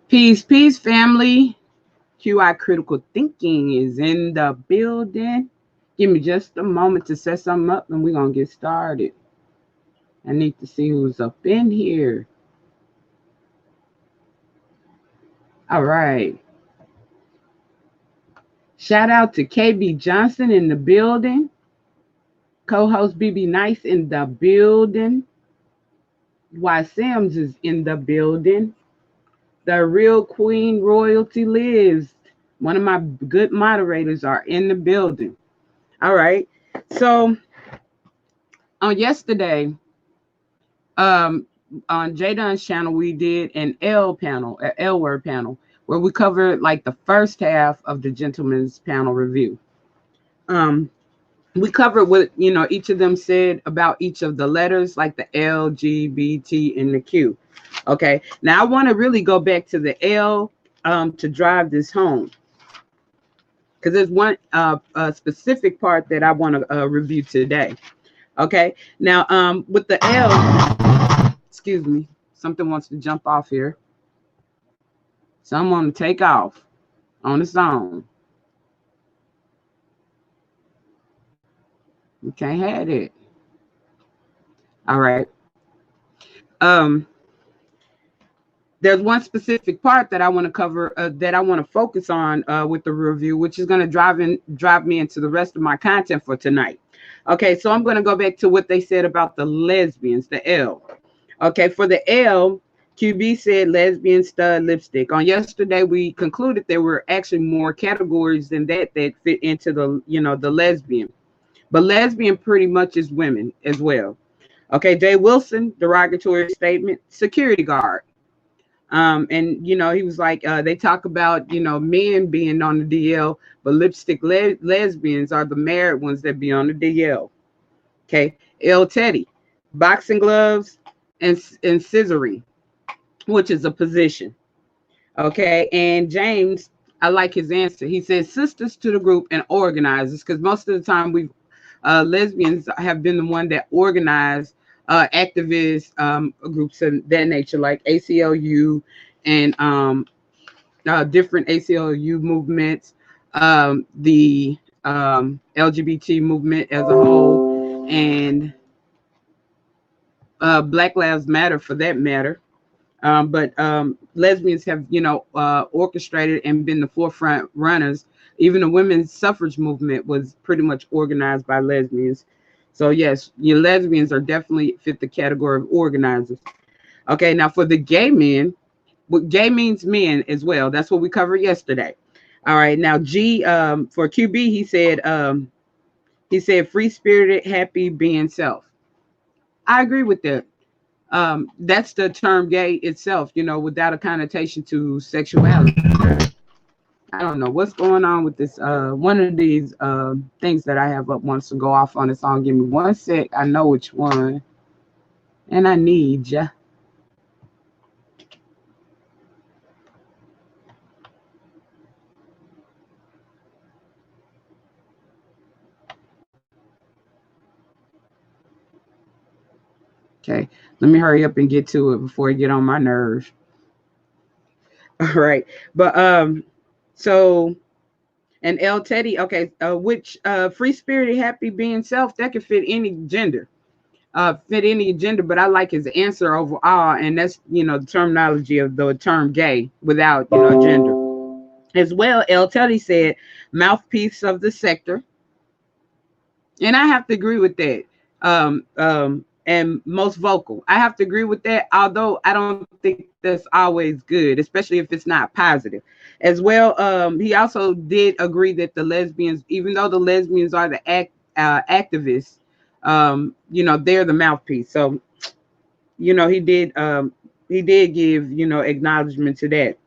Peace, peace, family. QI Critical Thinking is in the building. Give me just a moment to set something up and we're going to get started. I need to see who's up in here. All right. Shout out to KB Johnson in the building. Co-host BB Nice in the building. Y Sims is in the building. The real Queen Royalty lives. One of my good moderators are in the building. All right. So on yesterday, on J Dunn's channel, we did an L word panel, where we covered like the first half of the gentleman's panel review. We covered what each of them said about each of the letters, like the L, G, B, T, and the Q. Okay. Now I want to really go back to the L to drive this home, because there's one specific part that I want to review today. Okay. Now with the L, excuse me, something wants to jump off here. So I'm going to take off on its own. You can't have it. All right. There's one specific part that I want to cover, that I want to focus on with the review, which is going to drive me into the rest of my content for tonight. Okay, so I'm going to go back to what they said about the lesbians, the L. Okay, for the L, QB said lesbian, stud, lipstick. On yesterday, we concluded there were actually more categories than that fit into the, the lesbian. But lesbian pretty much is women as well. Okay, Jay Wilson, derogatory statement, security guard. And he was like, they talk about men being on the DL, but lipstick lesbians are the married ones that be on the DL. Okay, L Teddy, boxing gloves and scissoring, which is a position. Okay, and James, I like his answer. He says sisters to the group and organizers, because most of the time lesbians have been the one that organize activist groups of that nature, like ACLU and different ACLU movements, the LGBT movement as a whole, and Black Lives Matter for that matter. But lesbians have, orchestrated and been the forefront runners. Even the women's suffrage movement was pretty much organized by lesbians. So yes, your lesbians are definitely fit the category of organizers. Okay, now for the gay men, gay means men as well. That's what we covered yesterday. All right, now G, for QB, he said free-spirited, happy, being self. I agree with that. That's the term gay itself, without a connotation to sexuality. I don't know what's going on with this. One of these things that I have up wants to go off on its own. Give me one sec. I know which one. And I need ya. Okay, let me hurry up and get to it before I get on my nerves. All right, but so and L Teddy, okay, which free spirited, happy being self, that can fit any gender. Fit any gender, but I like his answer overall, and that's the terminology of the term gay without gender. As well, L Teddy said mouthpiece of the sector, and I have to agree with that. And most vocal, I have to agree with that. Although I don't think that's always good, especially if it's not positive. As well, he also did agree that the lesbians, even though the lesbians are the activists, they're the mouthpiece. So, he did give acknowledgement to that.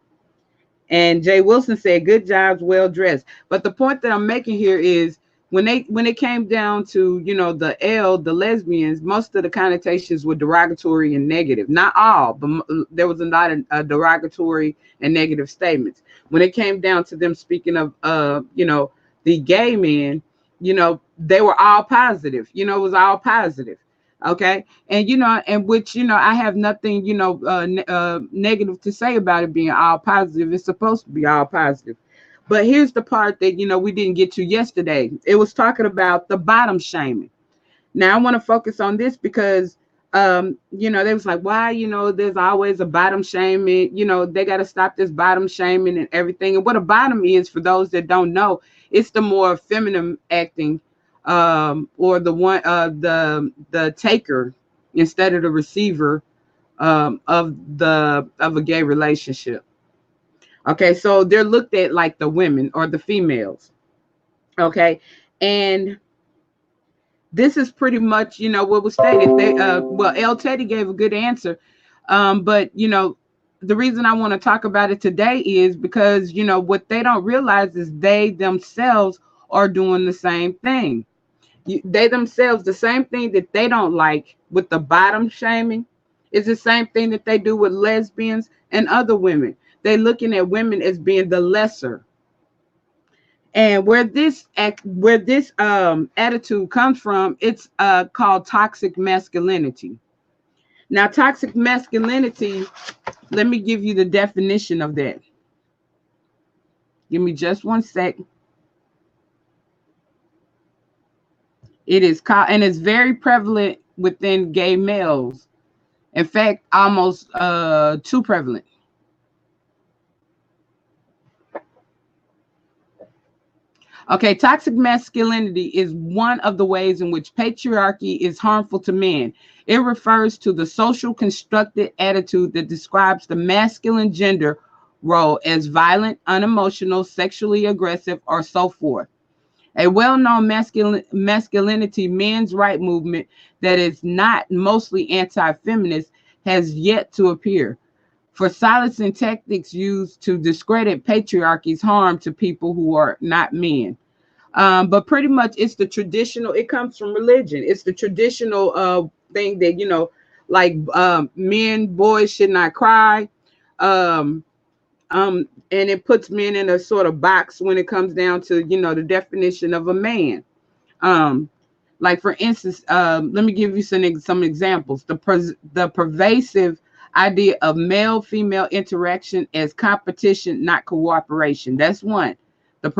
And Jay Wilson said, "Good jobs, well dressed." But the point that I'm making here is when it came down to the lesbians, most of the connotations were derogatory and negative. Not all, but there was a lot of derogatory and negative statements. When it came down to them speaking of the gay men, they were all positive. It was all positive. Okay. And, and which, I have nothing, negative to say about it being all positive. It's supposed to be all positive. But here's the part that, we didn't get to yesterday. It was talking about the bottom shaming. Now, I want to focus on this because, they was like, why, there's always a bottom shaming, they got to stop this bottom shaming and everything. And what a bottom is, for those that don't know, it's the more feminine acting, or the one, the taker instead of the receiver, of a gay relationship. Okay, so they're looked at like the women or the females. Okay, and this is pretty much what was stated. They well, L Teddy gave a good answer, but the reason I want to talk about it today is because what they don't realize is they themselves are doing the same thing. They themselves, the same thing that they don't like with the bottom shaming is the same thing that they do with lesbians and other women. They're looking at women as being the lesser. And where this attitude comes from, it's called toxic masculinity. Now, toxic masculinity, let me give you the definition of that. Give me just one second. It is called, and it's very prevalent within gay males. In fact, almost too prevalent. Okay, toxic masculinity is one of the ways in which patriarchy is harmful to men. It refers to the social constructed attitude that describes the masculine gender role as violent, unemotional, sexually aggressive, or so forth. A well-known masculinity men's right movement that is not mostly anti-feminist has yet to appear. For silencing tactics used to discredit patriarchy's harm to people who are not men. But pretty much it's the traditional, it comes from religion. It's the traditional thing that, like men, boys should not cry. And it puts men in a sort of box when it comes down to, the definition of a man. Like for instance, let me give you some examples. The pervasive idea of male-female interaction as competition, not cooperation. That's one. The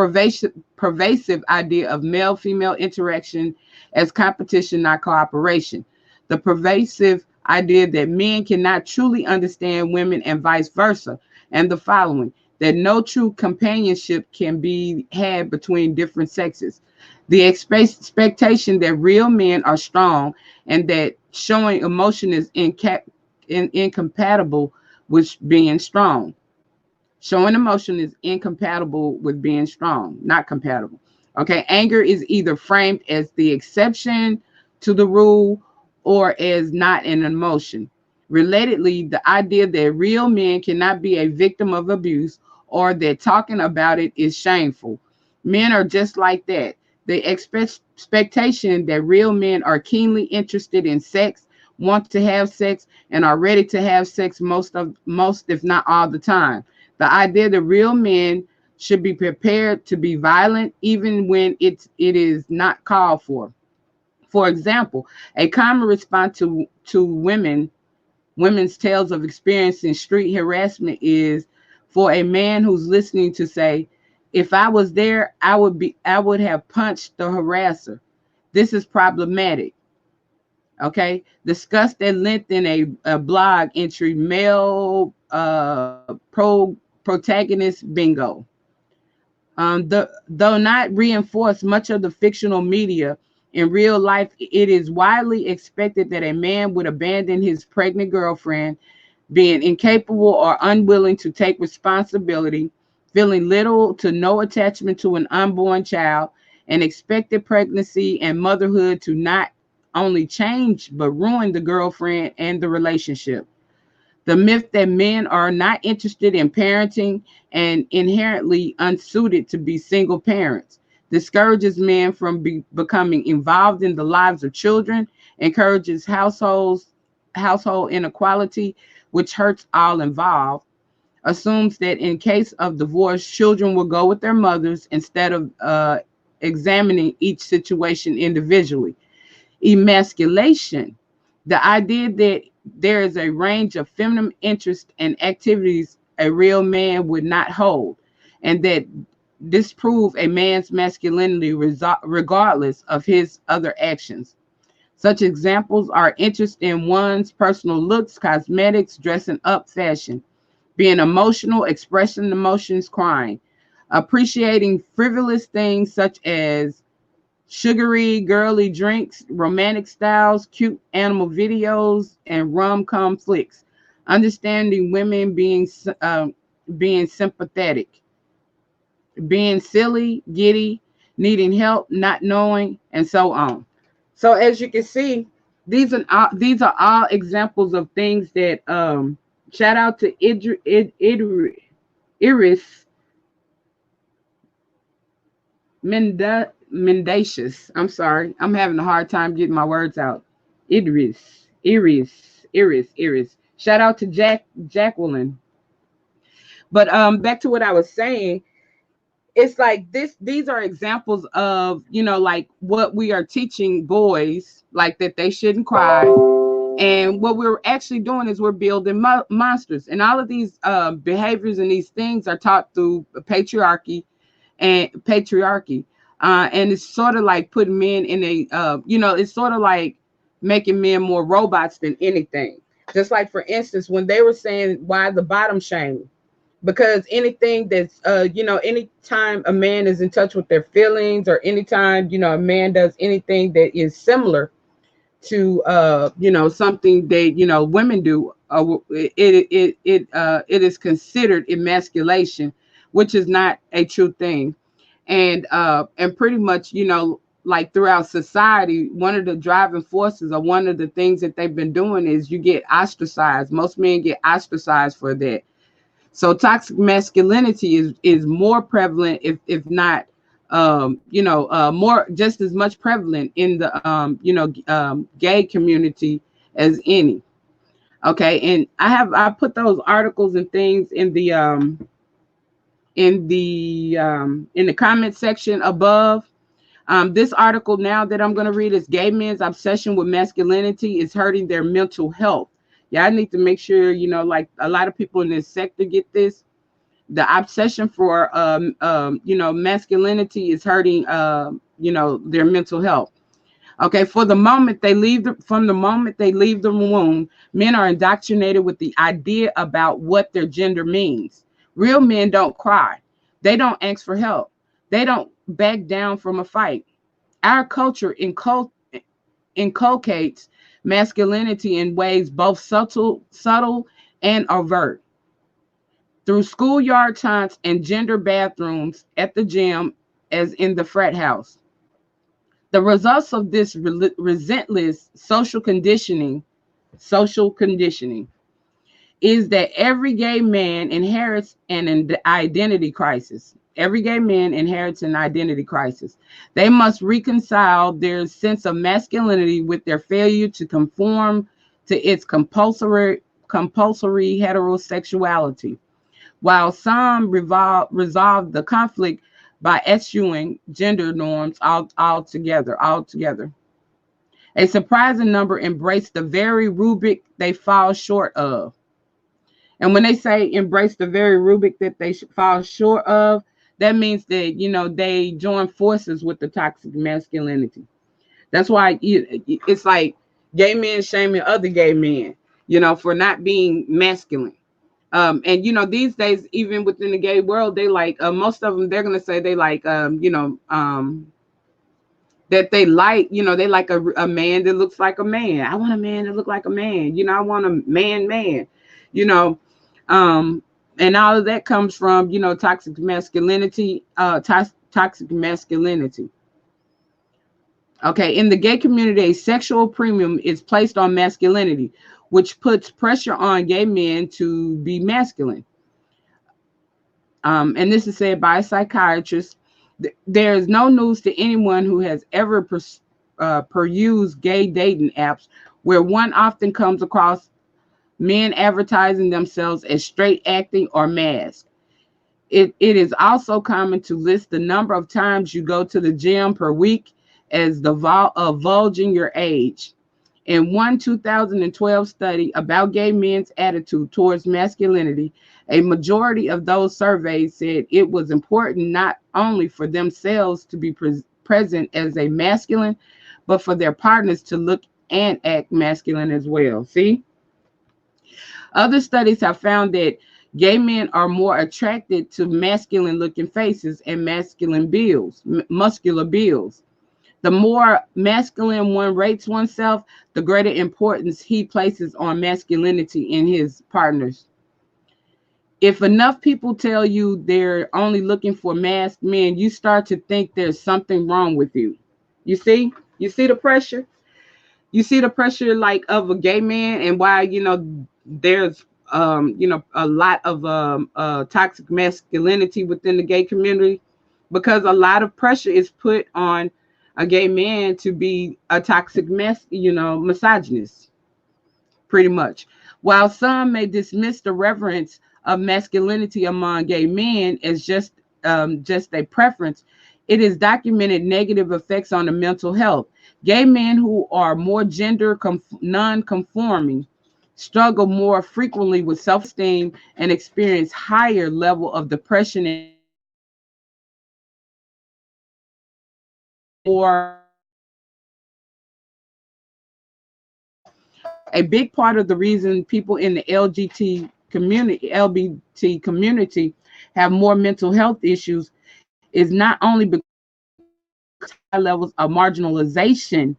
pervasive idea of male-female interaction as competition, not cooperation. The pervasive idea that men cannot truly understand women and vice versa. And the following, that no true companionship can be had between different sexes. The expectation that real men are strong and that showing emotion is incompatible with being strong. Showing emotion is incompatible with being strong, not compatible. Okay, anger is either framed as the exception to the rule or as not an emotion. Relatedly, the idea that real men cannot be a victim of abuse or that talking about it is shameful. Men are just like that. The expectation that real men are keenly interested in sex, want to have sex, and are ready to have sex most, if not all the time. The idea that real men should be prepared to be violent even when it is not called for. For example, a common response to women's tales of experiencing street harassment is for a man who's listening to say, if I was there, I would have punched the harasser. This is problematic. Okay. Discussed at length in a blog entry, male protagonist bingo. Though not reinforced much of the fictional media, in real life, it is widely expected that a man would abandon his pregnant girlfriend, being incapable or unwilling to take responsibility, feeling little to no attachment to an unborn child, and expected pregnancy and motherhood to not only change but ruin the girlfriend and the relationship. The myth that men are not interested in parenting and inherently unsuited to be single parents discourages men from becoming involved in the lives of children, encourages household inequality, which hurts all involved, assumes that in case of divorce, children will go with their mothers instead of examining each situation individually. Emasculation, the idea that there is a range of feminine interests and activities a real man would not hold, and that disprove a man's masculinity regardless of his other actions. Such examples are interest in one's personal looks, cosmetics, dressing up, fashion, being emotional, expressing emotions, crying, appreciating frivolous things such as sugary, girly drinks, romantic styles, cute animal videos, and rom-com flicks. Understanding women being sympathetic, being silly, giddy, needing help, not knowing, and so on. So as you can see, these are all examples of things that shout out to Iris Mendacious. I'm sorry. I'm having a hard time getting my words out. Iris. Shout out to Jacqueline. But back to what I was saying, it's like these are examples of, like what we are teaching boys, like that they shouldn't cry. And what we're actually doing is we're building monsters. And all of these behaviors and these things are taught through patriarchy. And it's sort of like putting men in it's sort of like making men more robots than anything. Just like, for instance, when they were saying why the bottom shame, because anything that's, anytime a man is in touch with their feelings, or anytime, a man does anything that is similar to, something that, women do, it is considered emasculation, which is not a true thing. And pretty much, like throughout society, one of the driving forces, or one of the things that they've been doing, is you get ostracized. Most men get ostracized for that. So toxic masculinity is more prevalent, if not, more, just as much prevalent in the gay community as any. Okay, and I put those articles and things in the comment section above. This article now that I'm going to read is Gay Men's Obsession with Masculinity is Hurting Their Mental Health. Yeah, I need to make sure, like a lot of people in this sector get this. The obsession for, masculinity is hurting, their mental health. Okay, from the moment they leave the womb, men are indoctrinated with the idea about what their gender means. Real men don't cry. They don't ask for help. They don't back down from a fight. Our culture inculcates masculinity in ways both subtle and overt. Through schoolyard taunts and gender bathrooms, at the gym, as in the frat house. The results of this relentless social conditioning is that every gay man inherits an identity crisis. Every gay man inherits an identity crisis. They must reconcile their sense of masculinity with their failure to conform to its compulsory heterosexuality. While some resolve the conflict by eschewing gender norms altogether. A surprising number embrace the very rubric they fall short of. And when they say embrace the very rubric that they fall short of, that means that, they join forces with the toxic masculinity. That's why it's like gay men shaming other gay men, for not being masculine. And these days, even within the gay world, they like most of them. They're gonna say they like, that they like, they like a man that looks like a man. I want a man that look like a man. I want a man. You know, and all of that comes from toxic masculinity. Toxic masculinity. Okay, in the gay community, a sexual premium is placed on masculinity, which puts pressure on gay men to be masculine. And this is said by a psychiatrist. There is no news to anyone who has ever perused gay dating apps, where one often comes across men advertising themselves as straight acting or masked. It is also common to list the number of times you go to the gym per week as divulging your age. In one 2012 study about gay men's attitude towards masculinity, a majority of those surveyed said it was important not only for themselves to be present as a masculine, but for their partners to look and act masculine as well. See? Other studies have found that gay men are more attracted to masculine looking faces and masculine builds, muscular builds. The more masculine one rates oneself, the greater importance he places on masculinity in his partners. If enough people tell you they're only looking for masked men, you start to think there's something wrong with you. You see? You see the pressure? You see the pressure like of a gay man, and why, there's a lot of toxic masculinity within the gay community, because a lot of pressure is put on a gay man to be a toxic misogynist, pretty much. While some may dismiss the reverence of masculinity among gay men as just a preference, it is documented negative effects on the mental health. Gay men who are more gender non-conforming struggle more frequently with self-esteem and experience higher level of depression and or a big part of the reason people in the LGBT community have more mental health issues is not only because high levels of marginalization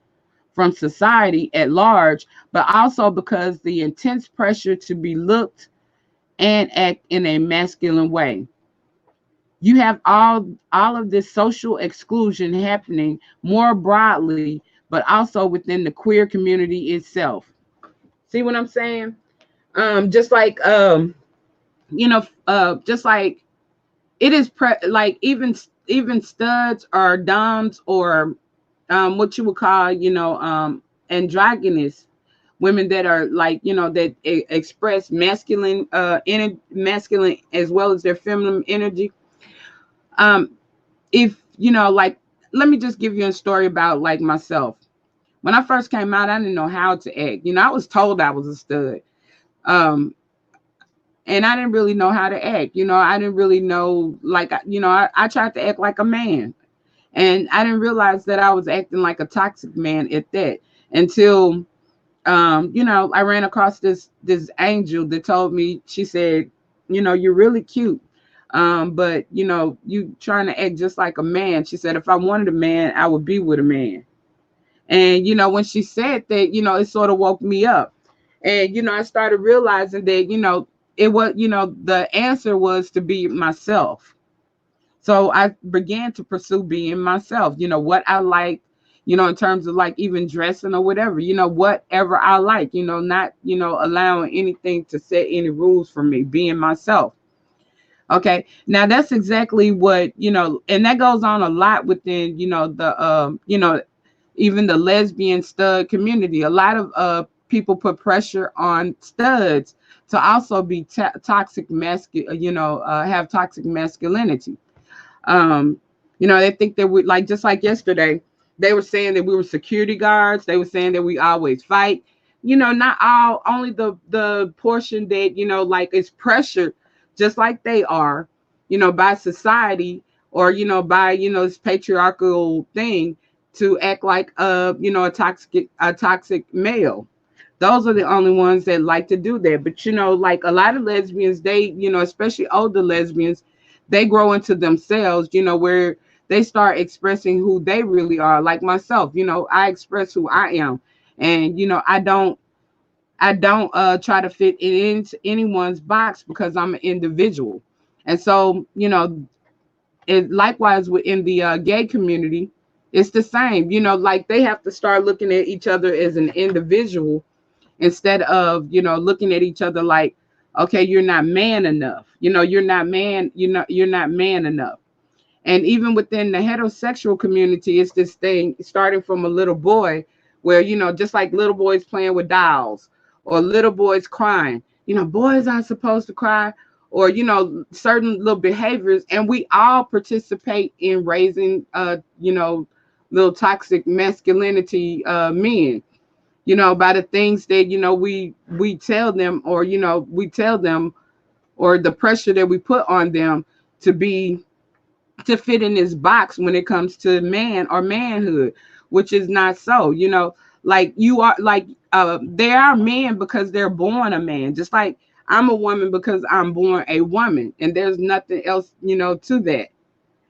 from society at large, but also because the intense pressure to be looked and act in a masculine way. You have all of this social exclusion happening more broadly, but also within the queer community itself. See what I'm saying? Just like just like it is like even studs or doms or what you would call androgynous women that are like that express masculine masculine as well as their feminine energy. If like, let me just give you a story about like myself. When I first came out, I didn't know how to act. I was told I was a stud. And I didn't really know how to act. I didn't really know, like, I tried to act like a man. And I didn't realize that I was acting like a toxic man at that until, I ran across this angel that told me, she said, you're really cute. But, you trying to act just like a man. She said, if I wanted a man, I would be with a man. And, when she said that, it sort of woke me up. And, I started realizing that, it was, the answer was to be myself. So I began to pursue being myself, what I like, in terms of like even dressing or whatever, whatever I like, not, allowing anything to set any rules for me, being myself. Okay. Now that's exactly what, and that goes on a lot within, the, even the lesbian stud community. A lot of people put pressure on studs to also be toxic have toxic masculinity. They think that we, like, just like yesterday, They were saying that we were security guards. They were saying that we always fight. Not all, only the portion that, like is pressured, just like they are, by society, or, by, this patriarchal thing to act like, a toxic male. Those are the only ones that like to do that. But, like a lot of lesbians, they, especially older lesbians, they grow into themselves, where they start expressing who they really are. Like myself, I express who I am. And, I don't try to fit into anyone's box because I'm an individual. And so, likewise within the gay community, it's the same. Like they have to start looking at each other as an individual instead of, looking at each other like, okay, you're not man enough. You're not man enough. And even within the heterosexual community, it's this thing starting from a little boy where, just like little boys playing with dolls or little boys crying, boys aren't supposed to cry, or, certain little behaviors. And we all participate in raising, little toxic masculinity men, by the things that, we tell them, or, or the pressure that we put on them to fit in this box when it comes to man or manhood, which is not so. Like you are, like they are men because they're born a man, just like I'm a woman because I'm born a woman, and there's nothing else, to that.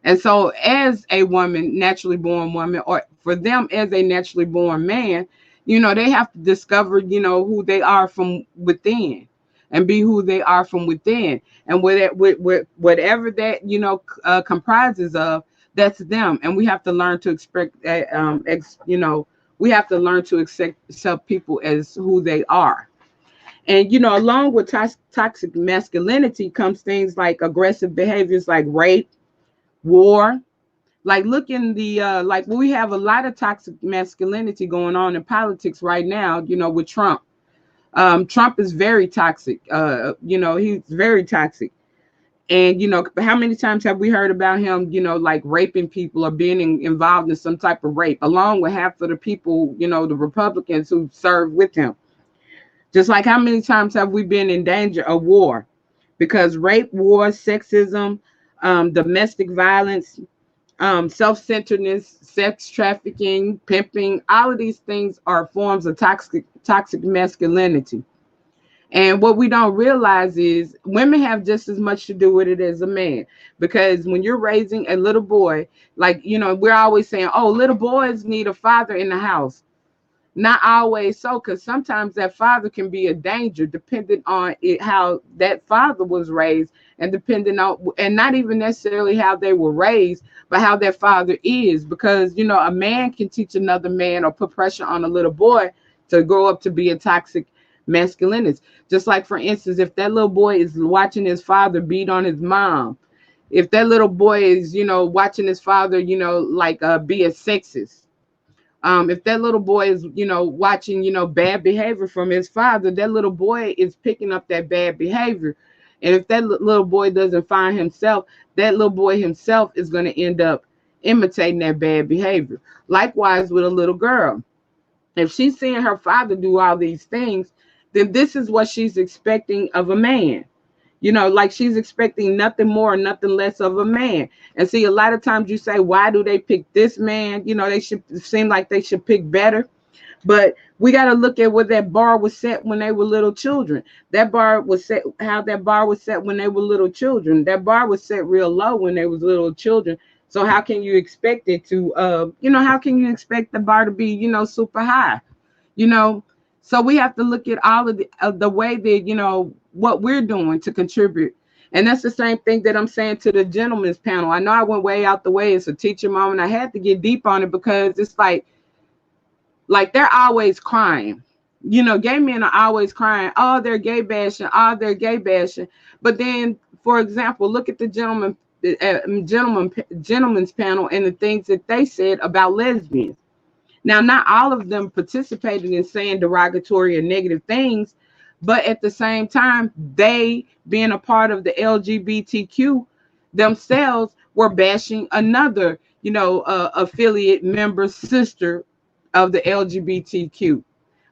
And so as a woman, naturally born woman, or for them as a naturally born man, they have to discover, who they are from within, and be who they are from within. And whatever that, comprises of, that's them. And we have to learn to expect, we have to learn to accept people as who they are. And, along with toxic masculinity comes things like aggressive behaviors like rape, war. Like look in the like we have a lot of toxic masculinity going on in politics right now, with Trump. Trump is very toxic. He's very toxic. And, how many times have we heard about him, like raping people or being involved in some type of rape, along with half of the people, the Republicans who served with him. Just like how many times have we been in danger of war? Because rape, war, sexism, domestic violence, self-centeredness, sex trafficking, pimping, all of these things are forms of toxic masculinity. And what we don't realize is women have just as much to do with it as a man. Because when you're raising a little boy, like, we're always saying, oh, little boys need a father in the house. Not always so, because sometimes that father can be a danger depending on how that father was raised, and depending on, and not even necessarily how they were raised, but how that father is. Because, a man can teach another man or put pressure on a little boy to grow up to be a toxic masculinity. Just like, for instance, if that little boy is watching his father beat on his mom, if that little boy is, watching his father, be a sexist, if that little boy is, watching, bad behavior from his father, that little boy is picking up that bad behavior. And if that little boy doesn't find himself, that little boy himself is going to end up imitating that bad behavior. Likewise with a little girl. If she's seeing her father do all these things, then this is what she's expecting of a man. Like she's expecting nothing more, nothing less of a man. And see, a lot of times you say, why do they pick this man? They should seem like they should pick better. But we got to look at where that bar was set when they were little children. That bar was set, how that bar was set when they were little children. That bar was set real low when they was little children. So how can you expect it to, how can you expect the bar to be, super high? So we have to look at all of the way that, what we're doing to contribute. And that's the same thing that I'm saying to the gentleman's panel. I know I went way out the way. It's a teacher moment. I had to get deep on it because it's like they're always crying. Gay men are always crying. Oh, they're gay bashing. Oh, they're gay bashing. But then, for example, look at the gentleman's panel and the things that they said about lesbians. Now, not all of them participated in saying derogatory or negative things, but at the same time, they, being a part of the LGBTQ themselves, were bashing another, affiliate member, sister of the LGBTQ.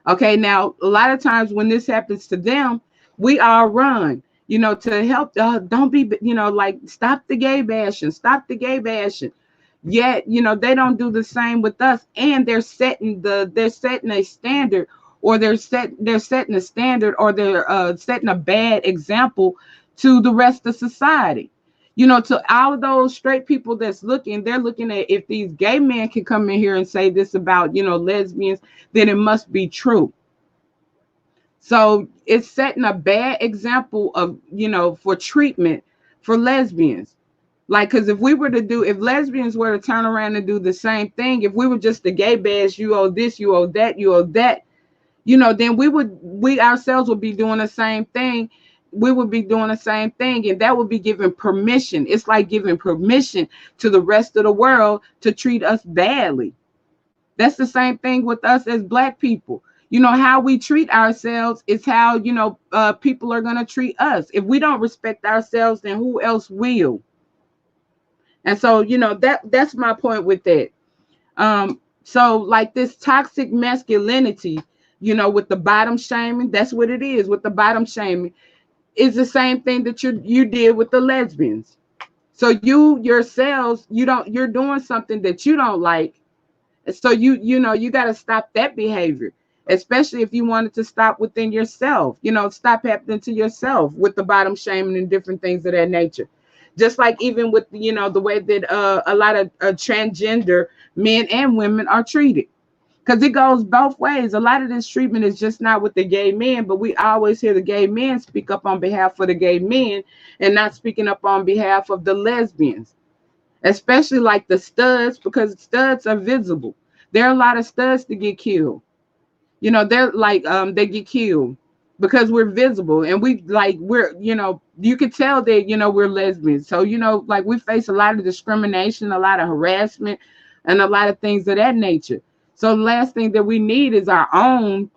Okay, now a lot of times when this happens to them, we all run, to help. Don't be, like, stop the gay bashing, stop the gay bashing. Yet, they don't do the same with us, and they're setting a standard, or they're setting a standard, or they're setting a bad example to the rest of society. To all of those straight people that's looking, they're looking at, if these gay men can come in here and say this about, lesbians, then it must be true. So it's setting a bad example of, for treatment for lesbians. Like, because if lesbians were to turn around and do the same thing, if we were just the gay bash, you owe this, you owe that, you owe that, then we ourselves would be doing the same thing. We would be doing the same thing, and that would be giving permission. It's like giving permission to the rest of the world to treat us badly. That's the same thing with us as Black people. How we treat ourselves is how, people are going to treat us. If we don't respect ourselves, then who else will? And so, that's my point with that. So like this toxic masculinity, with the bottom shaming, that's what it is. With the bottom shaming, is the same thing that you did with the lesbians. So you yourselves, you're doing something that you don't like. So you got to stop that behavior, especially if you wanted to stop within yourself. Stop happening to yourself with the bottom shaming and different things of that nature. Just like even with the way that a lot of transgender men and women are treated. Because it goes both ways. A lot of this treatment is just not with the gay men, but we always hear the gay men speak up on behalf of the gay men and not speaking up on behalf of the lesbians, especially like the studs, because studs are visible. There are a lot of studs that get killed. They're like, they get killed because we're visible, and we're, you can tell that, we're lesbians. So, like, we face a lot of discrimination, a lot of harassment, and a lot of things of that nature. So the last thing that we need is our own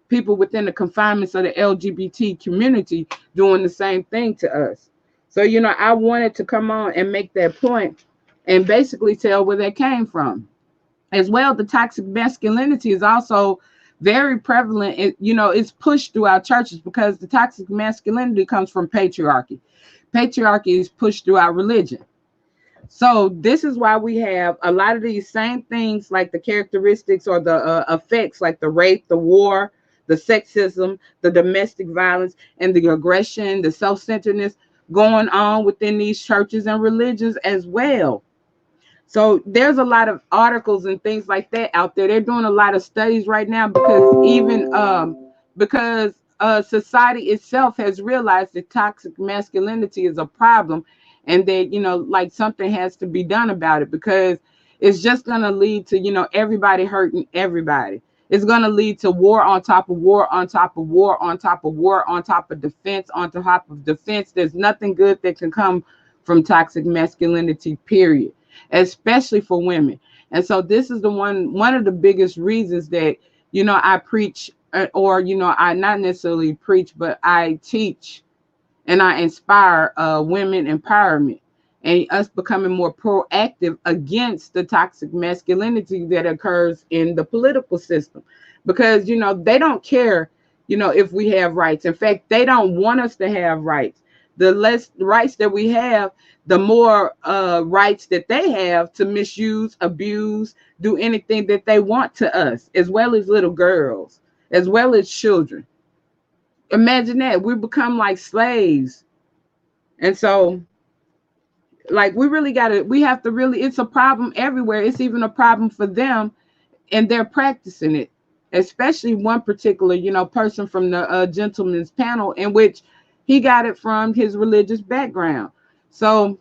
people within the confinements of the LGBT community doing the same thing to us. So, I wanted to come on and make that point and basically tell where that came from. As well, the toxic masculinity is also very prevalent. It's pushed through our churches because the toxic masculinity comes from patriarchy. Patriarchy is pushed through our religion. So this is why we have a lot of these same things, like the characteristics or the effects, like the rape, the war, the sexism, the domestic violence, and the aggression, the self-centeredness going on within these churches and religions as well. So there's a lot of articles and things like that out there. They're doing a lot of studies right now because society itself has realized that toxic masculinity is a problem, and that, like, something has to be done about it, because it's just going to lead to, everybody hurting everybody. It's going to lead to war on top of war on top of war on top of war on top of defense on top of defense. There's nothing good that can come from toxic masculinity, period, especially for women. And so this is one of the biggest reasons that, I preach, or, I not necessarily preach, but I teach and I inspire women empowerment and us becoming more proactive against the toxic masculinity that occurs in the political system. Because, they don't care, if we have rights. In fact, they don't want us to have rights. The less rights that we have, the more rights that they have to misuse, abuse, do anything that they want to us, as well as little girls, as well as children. Imagine that. We become like slaves. And so, like, we have to really, it's a problem everywhere. It's even a problem for them, and they're practicing it. Especially one particular, person from the gentleman's panel, in which he got it from his religious background. So,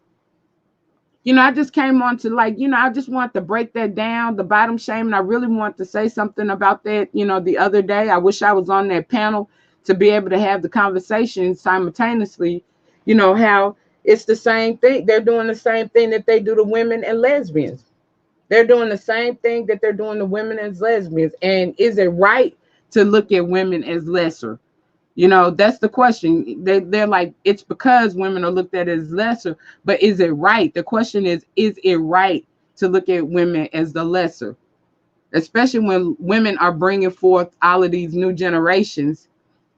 I just came on to, like, I just want to break that down, the bottom shaming. I really want to say something about that, the other day. I wish I was on that panel to be able to have the conversation simultaneously, how it's the same thing. They're doing the same thing that they do to women and lesbians. They're doing the same thing that they're doing to women as lesbians. And is it right to look at women as lesser? You know, that's the question. They're like, it's because women are looked at as lesser, but is it right? The question is it right to look at women as the lesser? Especially when women are bringing forth all of these new generations.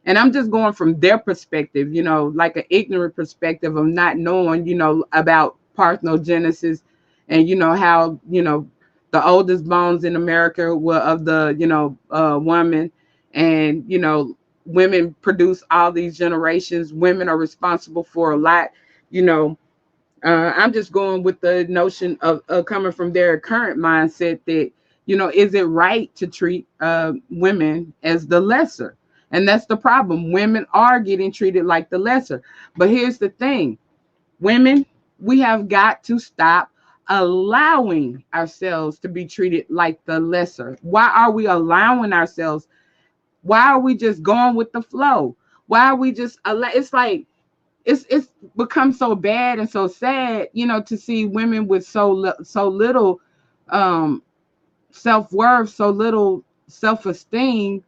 And I'm just going from their perspective, you know, like an ignorant perspective of not knowing, you know, about parthenogenesis and, you know, how, you know, the oldest bones in America were of the, you know, woman. And, you know, women produce all these generations. Women are responsible for a lot, you know. I'm just going with the notion of coming from their current mindset that, you know, is it right to treat women as the lesser? And that's the problem. Women are getting treated like the lesser. But here's the thing, women, we have got to stop allowing ourselves to be treated like the lesser. Why are we allowing ourselves? Why are we just going with the flow? Why are we just it's like it's become so bad and so sad, you know, to see women with so little um self-worth, so little self-esteem,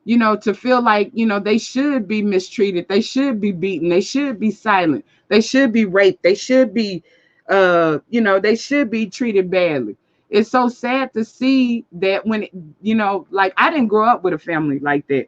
you know, to feel like, you know, they should be mistreated, they should be beaten, they should be silent, they should be raped, they should be you know, they should be treated badly. It's so sad to see that when you know, like I didn't grow up with a family like that.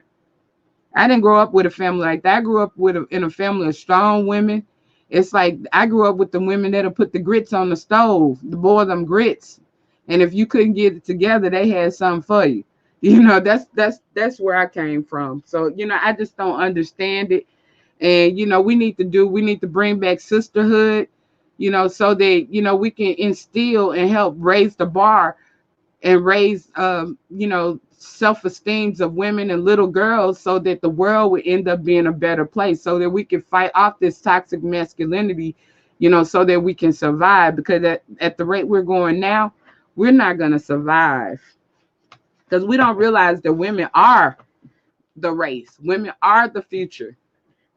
I didn't grow up with a family like that. I grew up with in a family of strong women. It's like I grew up with the women that'll put the grits on the stove, the boil them grits, and if you couldn't get it together, they had something for you. You know, that's where I came from. So you know, I just don't understand it. And you know, we need to bring back sisterhood. You know, so that you know we can instill and help raise the bar and raise you know, self-esteems of women and little girls so that the world would end up being a better place, so that we can fight off this toxic masculinity, you know, so that we can survive. Because at the rate we're going now, we're not going to survive, because we don't realize that women are the race, women are the future,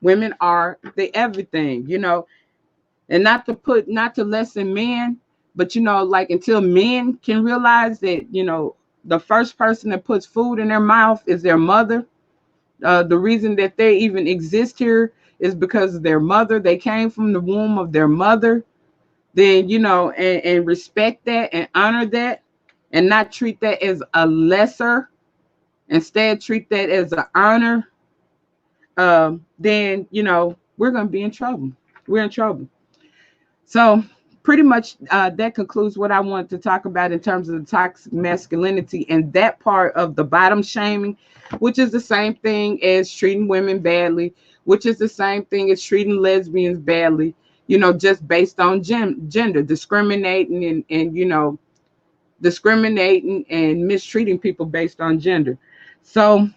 women are the everything, you know. And not to lessen men, but you know, like until men can realize that, you know, the first person that puts food in their mouth is their mother. The reason that they even exist here is because of their mother. They came from the womb of their mother. Then, you know, and respect that and honor that, and not treat that as a lesser, instead treat that as an honor. Then, you know, we're going to be in trouble. We're in trouble. So pretty much that concludes what I wanted to talk about in terms of the toxic masculinity and that part of the bottom shaming, which is the same thing as treating women badly, which is the same thing as treating lesbians badly, you know, just based on gender, discriminating and, you know, discriminating and mistreating people based on gender. So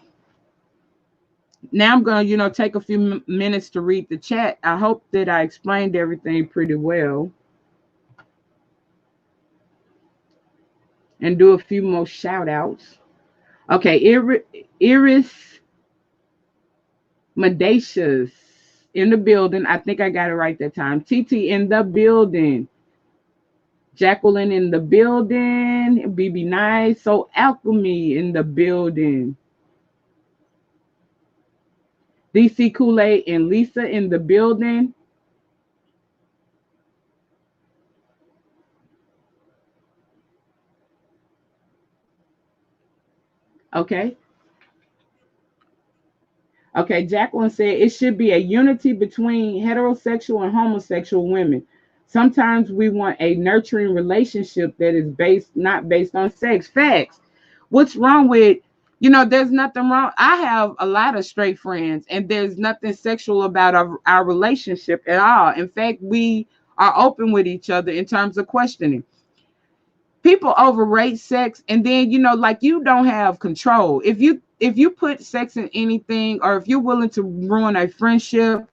now I'm going to, you know, take a few minutes to read the chat. I hope that I explained everything pretty well. And do a few more shout outs. Okay, Iris Medacious in the building. I think I got it right that time. TT in the building. Jacqueline in the building. BB Nice. So Alchemy in the building. DC Kool-Aid and Lisa in the building. Okay. Okay, Jacqueline said it should be a unity between heterosexual and homosexual women. Sometimes we want a nurturing relationship that is not based on sex. Facts. What's wrong with, you know, there's nothing wrong. I have a lot of straight friends, and there's nothing sexual about our relationship at all. In fact, we are open with each other in terms of questioning. People overrate sex, and then, you know, like, you don't have control. If you put sex in anything, or if you're willing to ruin a friendship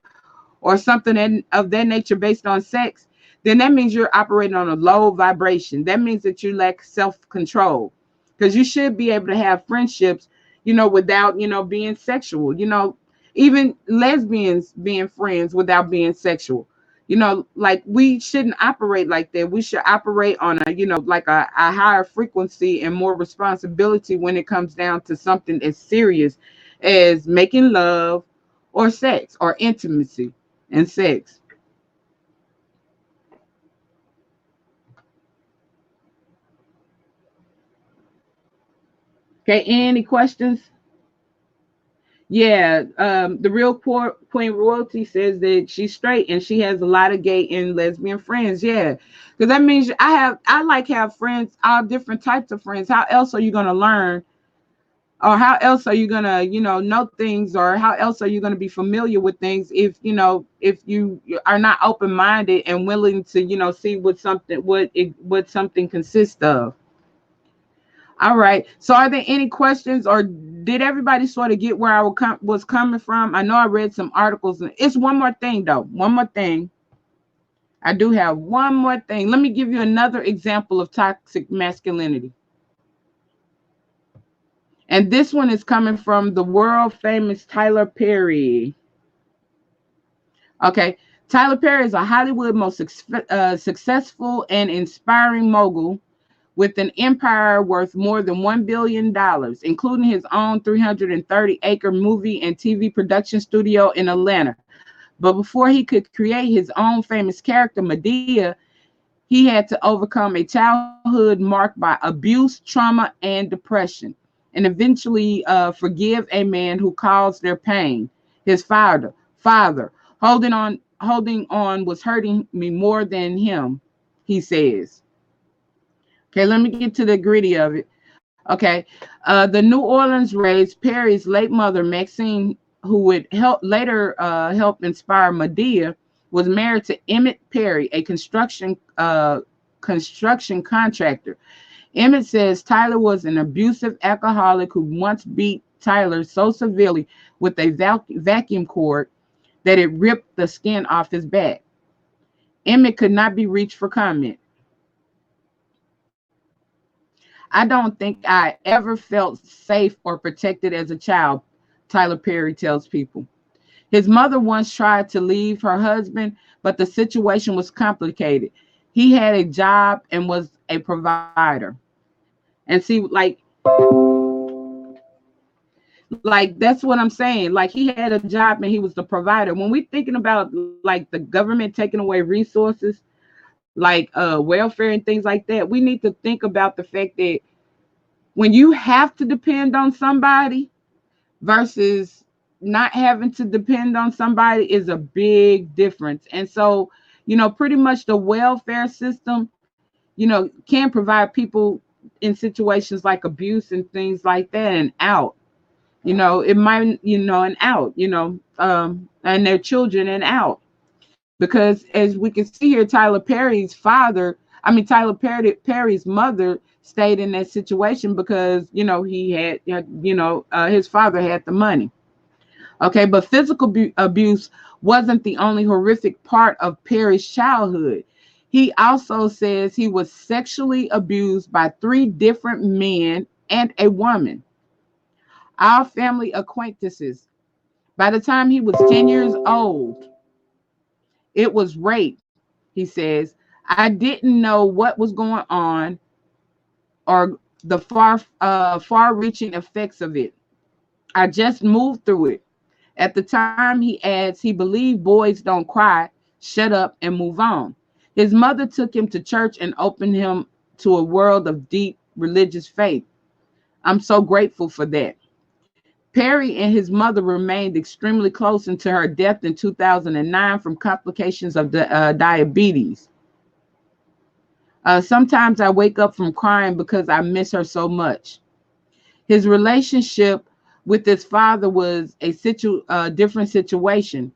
or something of that nature based on sex, then that means you're operating on a low vibration. That means that you lack self-control, because you should be able to have friendships, you know, without, you know, being sexual. You know, even lesbians being friends without being sexual. You know, like, we shouldn't operate like that. We should operate on a, you know, like a higher frequency and more responsibility when it comes down to something as serious as making love or sex or intimacy and sex. Okay, any questions? Yeah, the real Queen Royalty says that she's straight and she has a lot of gay and lesbian friends. Yeah, because that means I like have friends, all different types of friends. How else are you gonna learn, or how else are you gonna know things, or how else are you gonna be familiar with things if if you are not open minded and willing to see what something consists of. All right. So are there any questions, or did everybody sort of get where I was coming from? I know I read some articles. It's one more thing, though. One more thing. I do have one more thing. Let me give you another example of toxic masculinity. And this one is coming from the world famous Tyler Perry. Okay. Tyler Perry is a Hollywood most successful and inspiring mogul with an empire worth more than $1 billion, including his own 330-acre movie and TV production studio in Atlanta. But before he could create his own famous character, Medea, he had to overcome a childhood marked by abuse, trauma, and depression, and eventually forgive a man who caused their pain. His father. Holding on was hurting me more than him, he says. Okay, let me get to the gritty of it. Okay, the New Orleans raised Perry's late mother, Maxine, who would later help inspire Medea, was married to Emmett Perry, a construction contractor. Emmett says Tyler was an abusive alcoholic who once beat Tyler so severely with a vacuum cord that it ripped the skin off his back. Emmett could not be reached for comment. I don't think I ever felt safe or protected as a child, Tyler Perry tells people. His mother once tried to leave her husband, but the situation was complicated. He had a job and was a provider. And see, like that's what I'm saying. Like he had a job and he was the provider. When we're thinking about like the government taking away resources, like welfare and things like that, we need to think about the fact that when you have to depend on somebody versus not having to depend on somebody is a big difference. And so, pretty much the welfare system, can provide people in situations like abuse and things like that and out. It might, and out, and their children and out. Because as we can see here, Tyler Perry's mother stayed in that situation because, he had, his father had the money. Okay, but physical abuse wasn't the only horrific part of Perry's childhood. He also says he was sexually abused by 3 different men and a woman, our family acquaintances. By the time he was 10 years old, it was rape, he says. I didn't know what was going on or the far-reaching effects of it. I just moved through it. At the time, he adds, he believed boys don't cry, shut up, and move on. His mother took him to church and opened him to a world of deep religious faith. I'm so grateful for that. Perry and his mother remained extremely close until her death in 2009 from complications of diabetes. Sometimes I wake up from crying because I miss her so much. His relationship with his father was a different situation.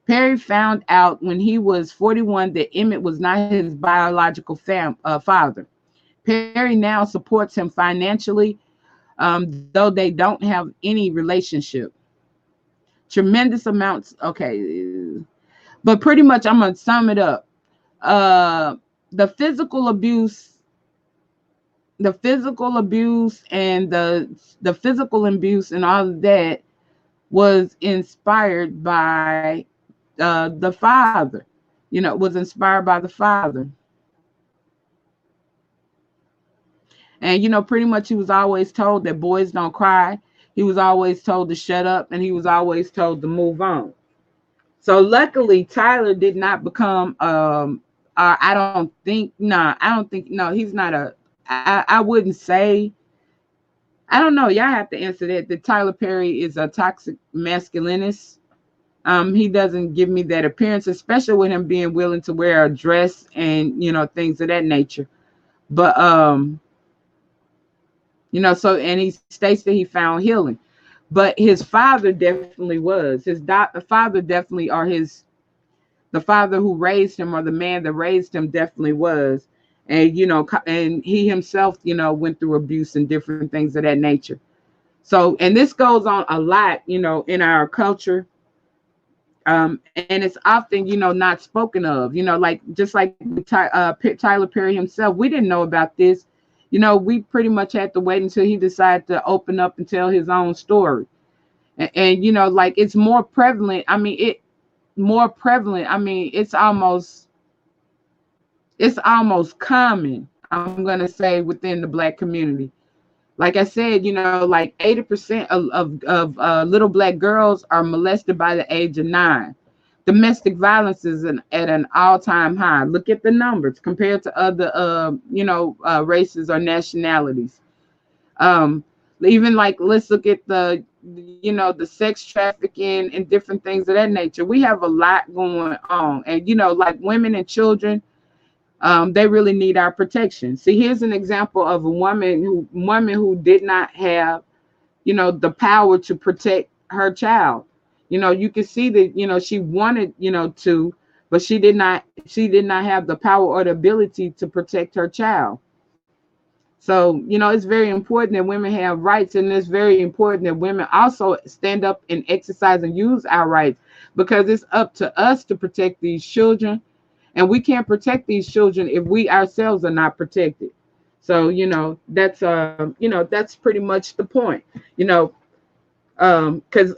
Perry found out when he was 41 that Emmett was not his biological father. Perry now supports him financially, though they don't have any relationship. Tremendous amounts. Okay. But pretty much I'm going to sum it up. The physical abuse and the physical abuse and all of that was inspired by the father. Was inspired by the father. And, pretty much he was always told that boys don't cry. He was always told to shut up, and he was always told to move on. So luckily, Tyler did not become. I don't think. Nah, I don't think. No, he's not a. I wouldn't say. I don't know. Y'all have to answer that. That Tyler Perry is a toxic masculinist. He doesn't give me that appearance, especially with him being willing to wear a dress and things of that nature. But so, and he states that he found healing. But his father definitely was. His father definitely, or the father who raised him, or the man that raised him, definitely was. And and he himself, went through abuse and different things of that nature. So, and this goes on a lot, in our culture. And it's often, not spoken of, like just like Tyler Perry himself. We didn't know about this. We pretty much had to wait until he decided to open up and tell his own story. And like it's more prevalent. I mean, it's almost common, I'm gonna say, within the Black community. Like I said, like 80% of little Black girls are molested by the age of 9. Domestic violence is at an all-time high. Look at the numbers compared to other races or nationalities. Even like, let's look at the sex trafficking and different things of that nature. We have a lot going on, and like women and children, they really need our protection. See, here's an example of a woman who did not have the power to protect her child. You can see that she wanted to, but she did not have the power or the ability to protect her child. So, it's very important that women have rights, and it's very important that women also stand up and exercise and use our rights, because it's up to us to protect these children, and we can't protect these children if we ourselves are not protected. So, that's pretty much the point, because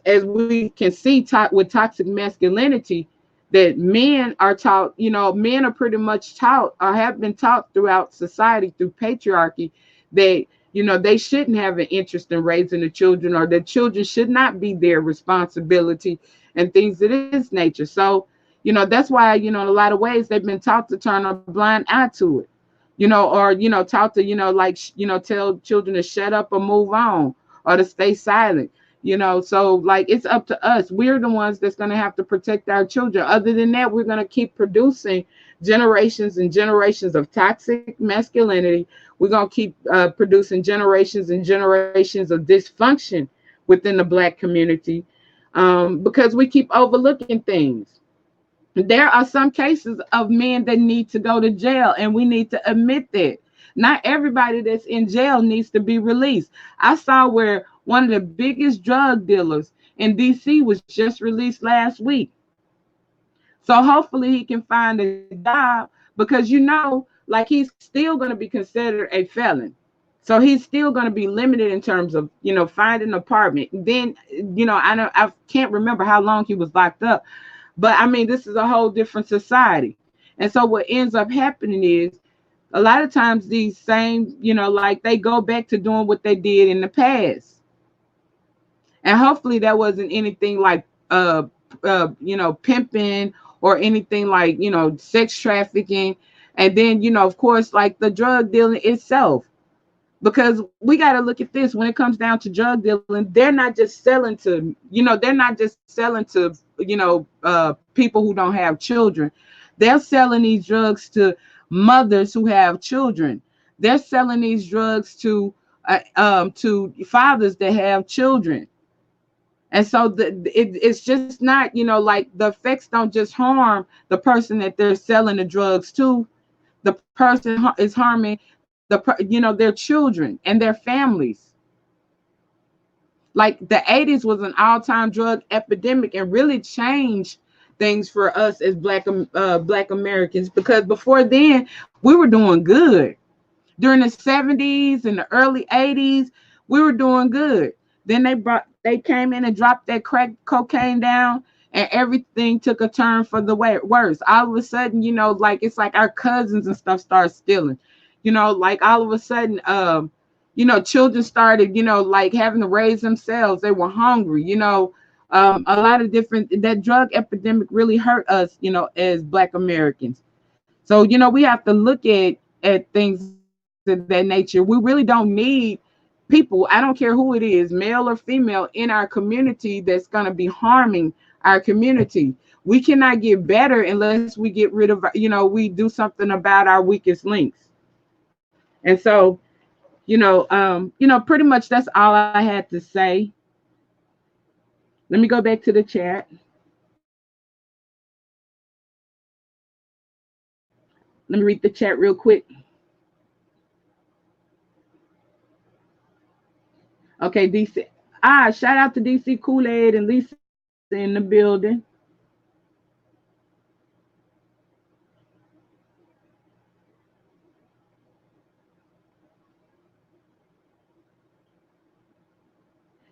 as we can see with toxic masculinity, that men are taught, men are pretty much taught, or have been taught throughout society through patriarchy, that they shouldn't have an interest in raising the children, or that children should not be their responsibility and things of this nature. So that's why in a lot of ways they've been taught to turn a blind eye to it, or taught to tell children to shut up or move on, or to stay silent. So like it's up to us. We're the ones that's going to have to protect our children. Other than that, we're going to keep producing generations and generations of toxic masculinity. We're going to keep producing generations and generations of dysfunction within the Black community, because we keep overlooking things. There are some cases of men that need to go to jail, and we need to admit that. Not everybody that's in jail needs to be released. I saw where one of the biggest drug dealers in DC was just released last week. So hopefully he can find a job, because like he's still going to be considered a felon. So he's still going to be limited in terms of finding an apartment. Then I can't remember how long he was locked up, but I mean, this is a whole different society. And so what ends up happening is, a lot of times these same, like they go back to doing what they did in the past. And hopefully that wasn't anything like, pimping, or anything like, sex trafficking. And then, of course, like the drug dealing itself. Because we got to look at this when it comes down to drug dealing. They're not just selling to, people who don't have children. They're selling these drugs to mothers who have children. They're selling these drugs to fathers that have children. And so it's just not, like the effects don't just harm the person that they're selling the drugs to. The person is harming their children and their families. Like the 80s was an all-time drug epidemic, and really changed things for us as Black Americans, because before then we were doing good. During the 70s and the early 80s, we were doing good. Then they came in and dropped that crack cocaine down, and everything took a turn for the worse. All of a sudden, like it's like our cousins and stuff start stealing. Like all of a sudden, children started, like having to raise themselves. They were hungry, a lot of different, that drug epidemic really hurt us, as Black Americans. So, we have to look at things of that nature. We really don't need people, I don't care who it is, male or female, in our community that's going to be harming our community. We cannot get better unless we get rid of, we do something about our weakest links. And so, pretty much that's all I had to say. Let me go back to the chat. Let me read the chat real quick. Okay, DC. Shout out to DC Kool-Aid and Lisa in the building.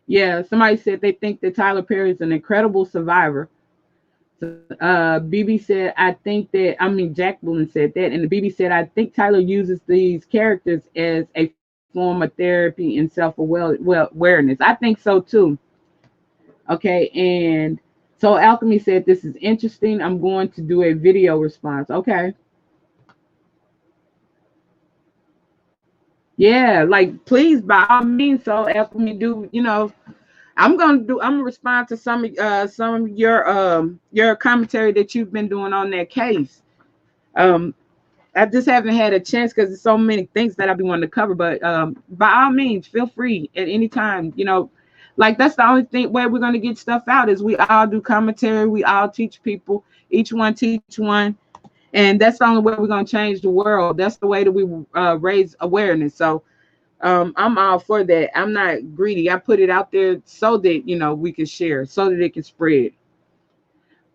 Yeah, somebody said they think that Tyler Perry is an incredible survivor. BB said, I think that, Jacqueline said that, and the BB said, I think Tyler uses these characters as a form of therapy and self-awareness. I think so too. Okay, and so Alchemy said, this is interesting. I'm going to do a video response. Okay. Yeah, like please by all means. So Alchemy, do I'm gonna respond to some of your commentary that you've been doing on that case. Um, I just haven't had a chance because there's so many things that I've been wanting to cover. But by all means, feel free at any time. Like that's the only thing way we're gonna get stuff out is we all do commentary, we all teach people, each one teach one, and that's the only way we're gonna change the world. That's the way that we raise awareness. So I'm all for that. I'm not greedy. I put it out there so that we can share, so that it can spread.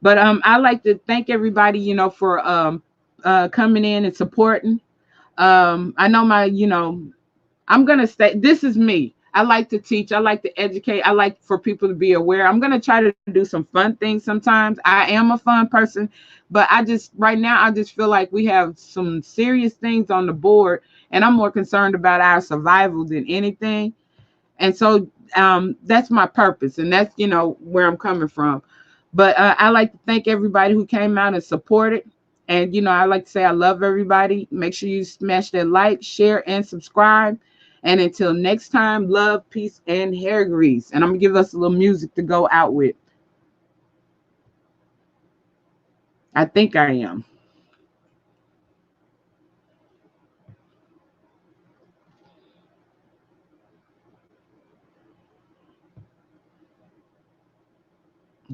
But I like to thank everybody, for coming in and supporting. I know I'm gonna say this is me. I like to teach. I like to educate. I like for people to be aware. I'm gonna try to do some fun things sometimes. I am a fun person, but right now I just feel like we have some serious things on the board, and I'm more concerned about our survival than anything. And so that's my purpose, and that's where I'm coming from. But I like to thank everybody who came out and supported. And I like to say I love everybody. Make sure you smash that like, share, and subscribe. And until next time, love, peace, and hair grease. And I'm gonna give us a little music to go out with. I think I am.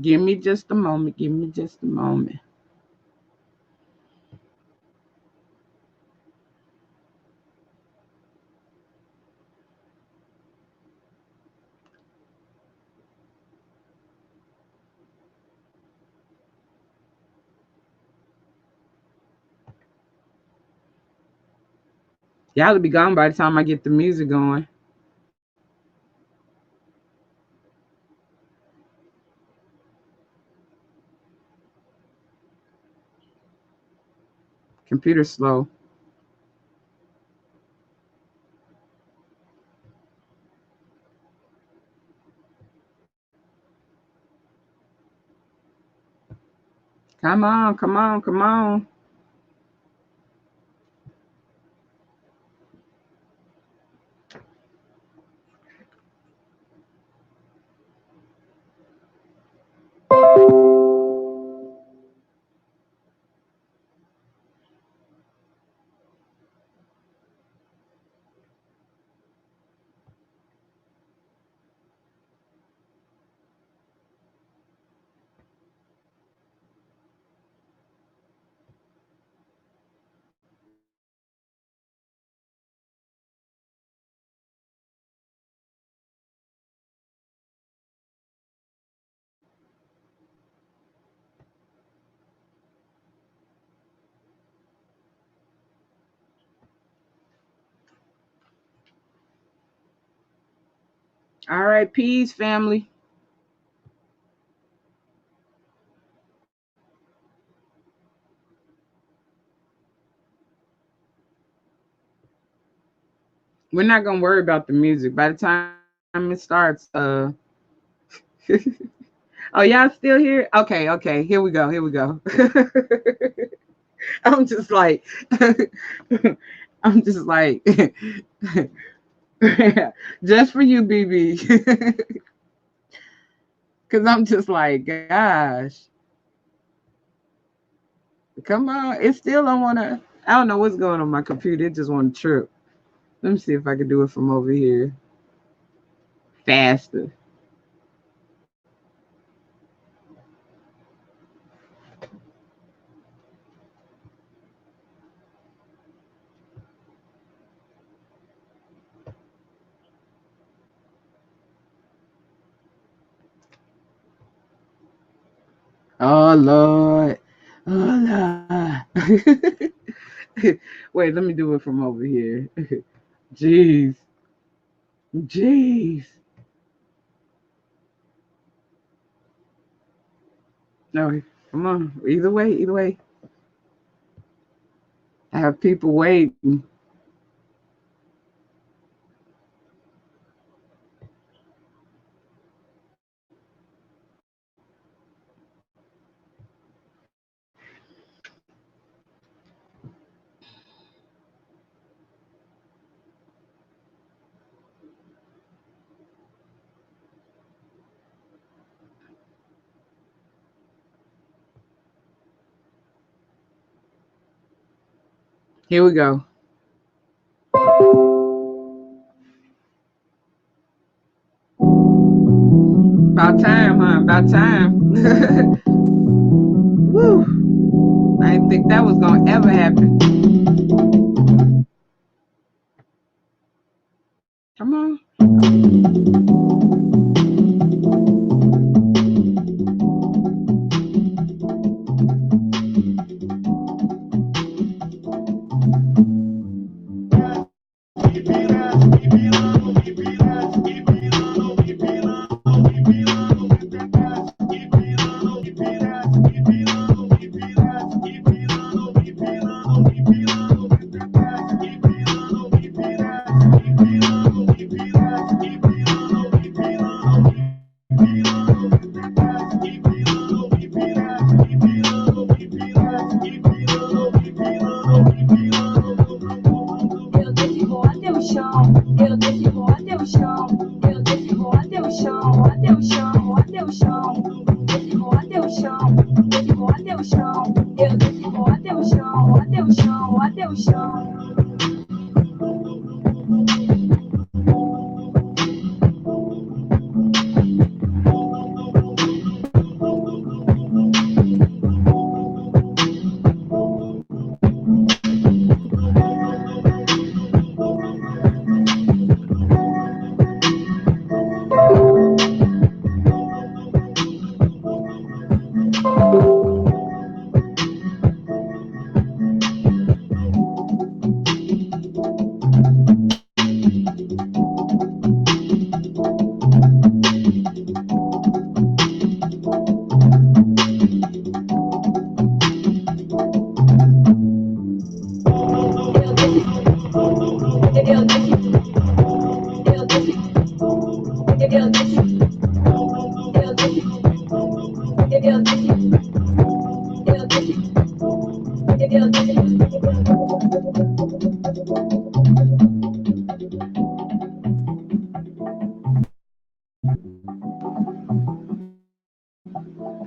Give me just a moment. Give me just a moment. Y'all will be gone by the time I get the music going. Computer slow. Come on, come on, come on. All right, peace, family. We're not gonna worry about the music. By the time it starts, oh, y'all still here? Okay, okay. Here we go. Here we go. I'm just like, I'm just like, just for you, BB, because I'm just like, gosh, come on. It still don't want to. I don't know what's going on my computer. It just want to trip. Let me see if I can do it from over here faster. Oh Lord. Oh Lord. Wait, let me do it from over here. Jeez. Jeez. No, come on. Either way, either way. I have people waiting. Here we go. About time, huh? About time. Woo. I didn't think that was gonna ever happen. Come on.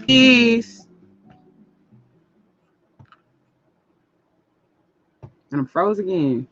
Peace. And I'm froze again.